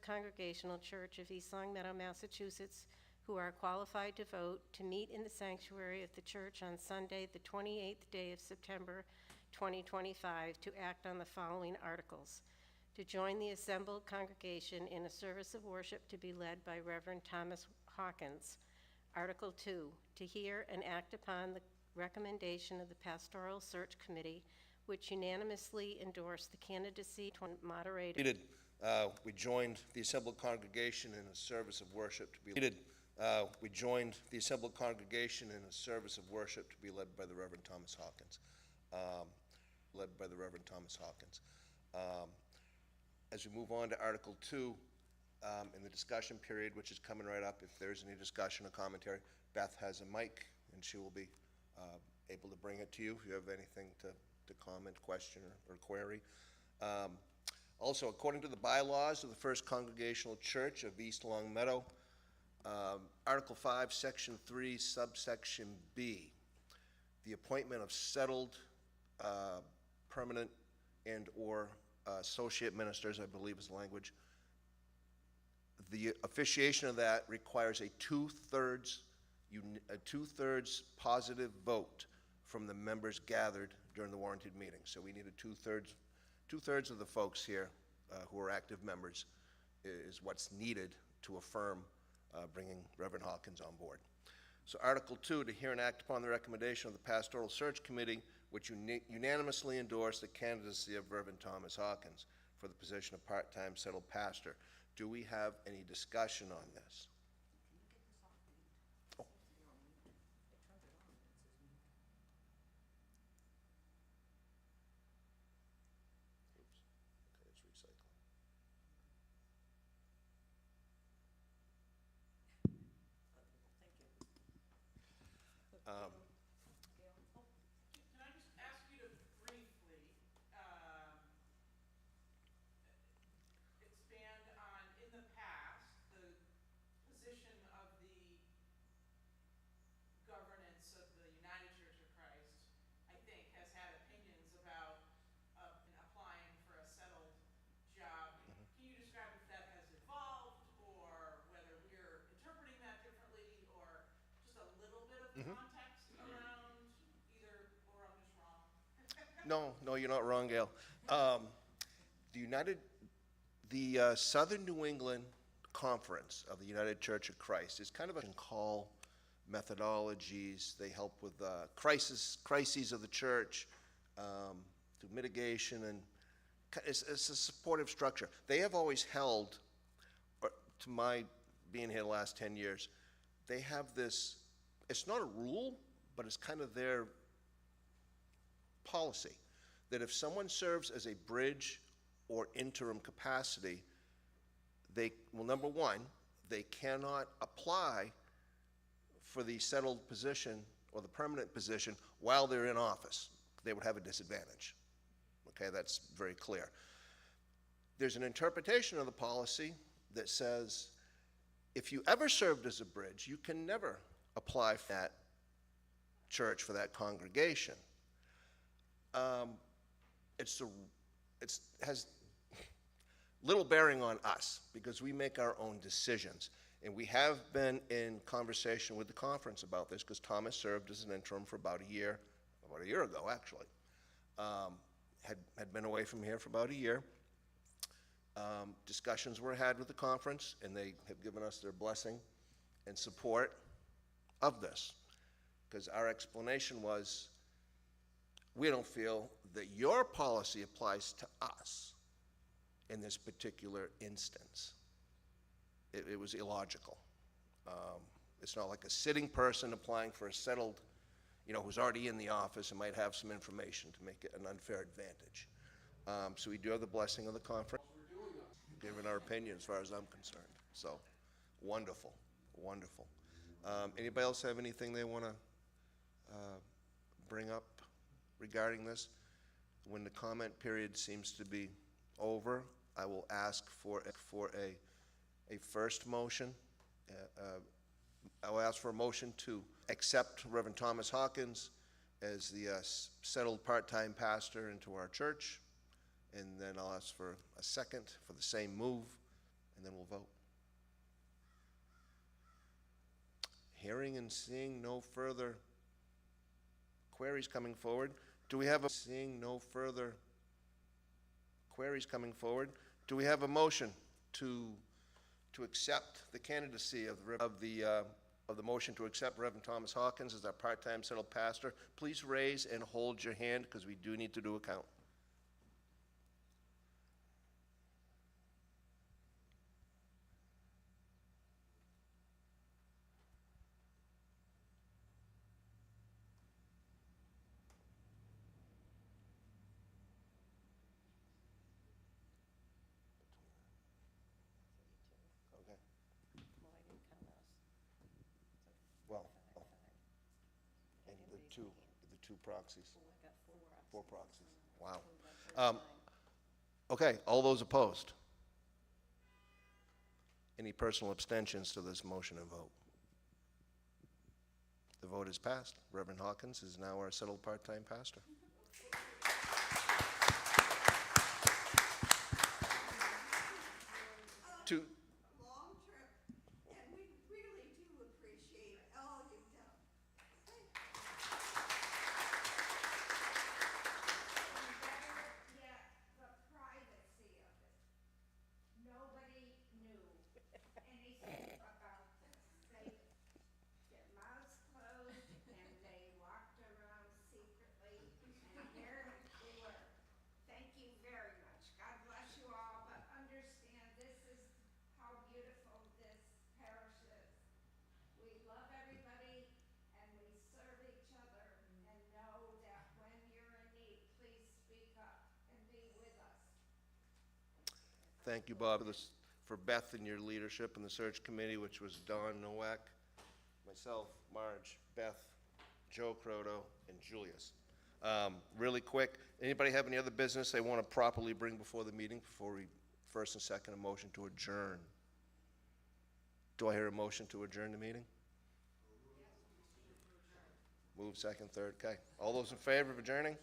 Congregational Church of East Long Meadow, Massachusetts, who are qualified to vote, to meet in the sanctuary of the church on Sunday, the 28th day of September 2025, to act on the following articles: to join the assembled congregation in a service of worship to be led by Reverend Thomas Hawkins. Article 2, to hear and act upon the recommendation of the Pastoral Search Committee, which unanimously endorsed the candidacy to moderator. We joined the assembled congregation in a service of worship to be we joined the assembled congregation in a service of worship to be led by the Reverend Thomas Hawkins. As we move on to Article 2, in the discussion period, which is coming right up, if there's any discussion or commentary, Beth has a mic, and she will be able to bring it to you if you have anything to comment, question, or query. Also, according to the bylaws of the First Congregational Church of East Long Meadow, Article 5, Section 3, subsection B, the appointment of settled, permanent, and/or associate ministers, I believe is the language. The officiation of that requires a two-thirds positive vote from the members gathered during the warranted meeting. So we need a two-thirds of the folks here who are active members is what's needed to affirm bringing Reverend Hawkins on board. So Article 2, to hear and act upon the recommendation of the Pastoral Search Committee, which unanimously endorsed the candidacy of Reverend Thomas Hawkins for the position of part-time settled pastor. Do we have any discussion on this? Oh. Oops. Okay, it's recycling. Can I just ask you to briefly expand on, in the past, the position of the governance of the United Church of Christ, I think, has had opinions about applying for a settled job. Mm-hmm. Can you describe if that has evolved, or whether we're interpreting that differently, or just a little bit of Mm-hmm. context around either, or I'm just wrong? No, you're not wrong, Gail. The Southern New England Conference of the United Church of Christ is kind of a call methodologies. They help with crises of the church, through mitigation, and it's a supportive structure. They have always held, to my being here the last 10 years, they have this, it's not a rule, but it's kind of their policy, that if someone serves as a bridge or interim capacity, number one, they cannot apply for the settled position or the permanent position while they're in office. They would have a disadvantage. Okay, that's very clear. There's an interpretation of the policy that says if you ever served as a bridge, you can never apply for that church, for that congregation. It has little bearing on us because we make our own decisions. And we have been in conversation with the conference about this because Thomas served as an interim for about a year ago, actually. Had been away from here for about a year. Discussions were had with the conference, and they have given us their blessing and support of this. Because our explanation was, we don't feel that your policy applies to us in this particular instance. It was illogical. It's not like a sitting person applying for a settled, who's already in the office and might have some information to make it an unfair advantage. So we do have the blessing of the conference, given our opinion as far as I'm concerned. So, wonderful, wonderful. Anybody else have anything they want to bring up regarding this? When the comment period seems to be over, I will ask for a first motion. I will ask for a motion to accept Reverend Thomas Hawkins as the settled part-time pastor into our church, and then I'll ask for a second for the same move, and then we'll vote. Hearing and seeing no further queries coming forward, do we have a, seeing no further queries coming forward, do we have a motion to accept the candidacy of the motion to accept Reverend Thomas Hawkins as our part-time settled pastor? Please raise and hold your hand, because we do need to do a count. Okay. Well, I didn't count us. Well, Five. I and didn't the raise two, my hand. the two proxies, Oh, I got four proxies. Wow. That's Um, fine. Okay, all those opposed? Any personal abstentions to this motion and vote? The vote is passed. Reverend Hawkins is now our settled part-time pastor. To, long trip, and we really do appreciate all you've done. And better yet, the privacy of it. Nobody knew anything about this. They, their mouths closed and they walked around secretly, and here we were. Thank you very much. God bless you all, but understand this is how beautiful this parish is. We love everybody and we serve each other, and know that when you're in need, please speak up and be with us. thank you, Bob, for Beth and your leadership in the search committee, which was Don Nowak, myself, Marge, Beth, Joe Croto, and Julius. Really quick, anybody have any other business they want to properly bring before the meeting before we first and second a motion to adjourn? Do I hear a motion to adjourn the meeting? Move second, third, okay. All those in favor of adjourning?